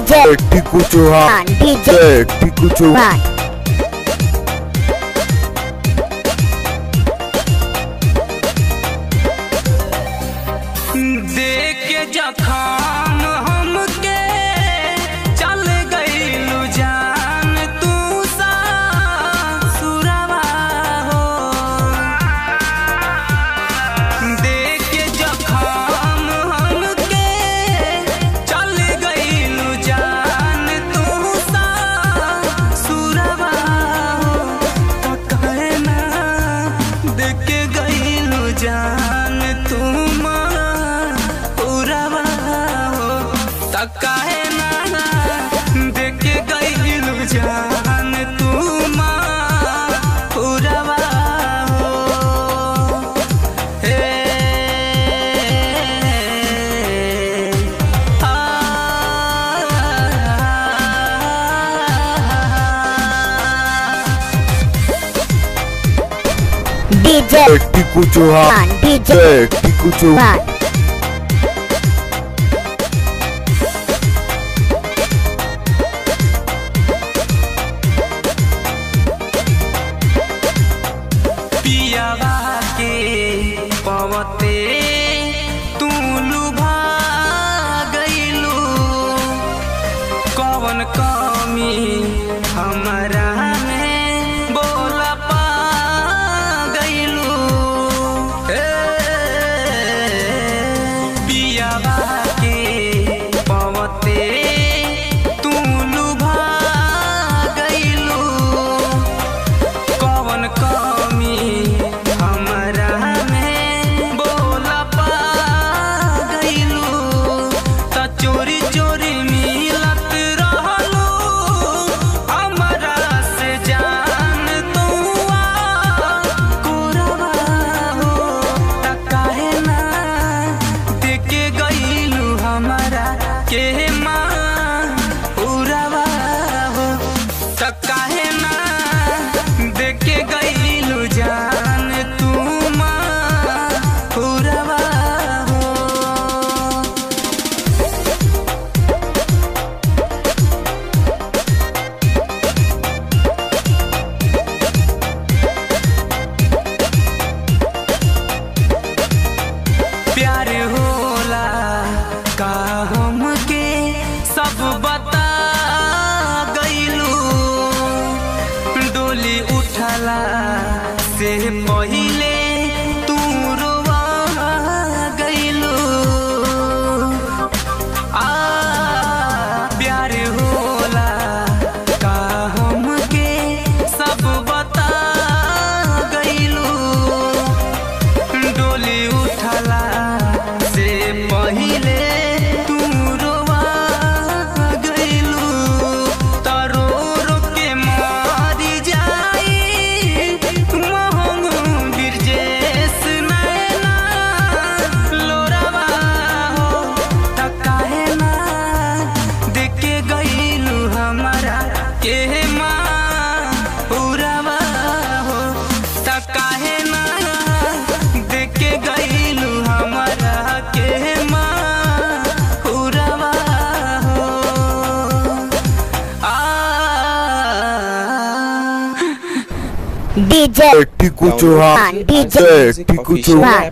DJ टिकू Chauhan, DJ टिकू चौहान। देख के जखान हमके चल गइलू जान तू सासुरवा हो। देख के जखान हमके चल गइलू जान तू सासुरवा हो। तो कहे ना देख के गइलू जान तू काहे ना देख गइलू जान तू पूरवा हो। हे डीजे टिकू चौहान, डीजे टिकू चौहान। पियावा के पवते तू लुभा गइलू, कौन कमी हमरा में बोल पा गइलू। पियावा के पवते तू लुभा गइलू, कौन कमी हमरा में बोल पा गइलू। त चोरी चोरी मिलत रहलू हमरा से जान तू कोरवा हो। त काहे ना देख के गइलू हमरा के पूरवा हो। त काहे ना देख के गइलू जान तू पूरवा हो। प्यार होला का हमके सब बता गइलू, डोली उठला से पहिले तू रोवा गइलू। प्यार होला का हमके सब बता गइलू, डोली उठला से पहिले तू रोवा गइलू। तारो रो के मारी जाई मोहन बिरजेश नैना लोरावा हो। त काहे ना देख के गइलू हमरा के पूरवा हो। त काहे ना देख के गइलू हमरा के पूरवा हो। डीजे टिकू चौहान, डीजे टिकू चौहान।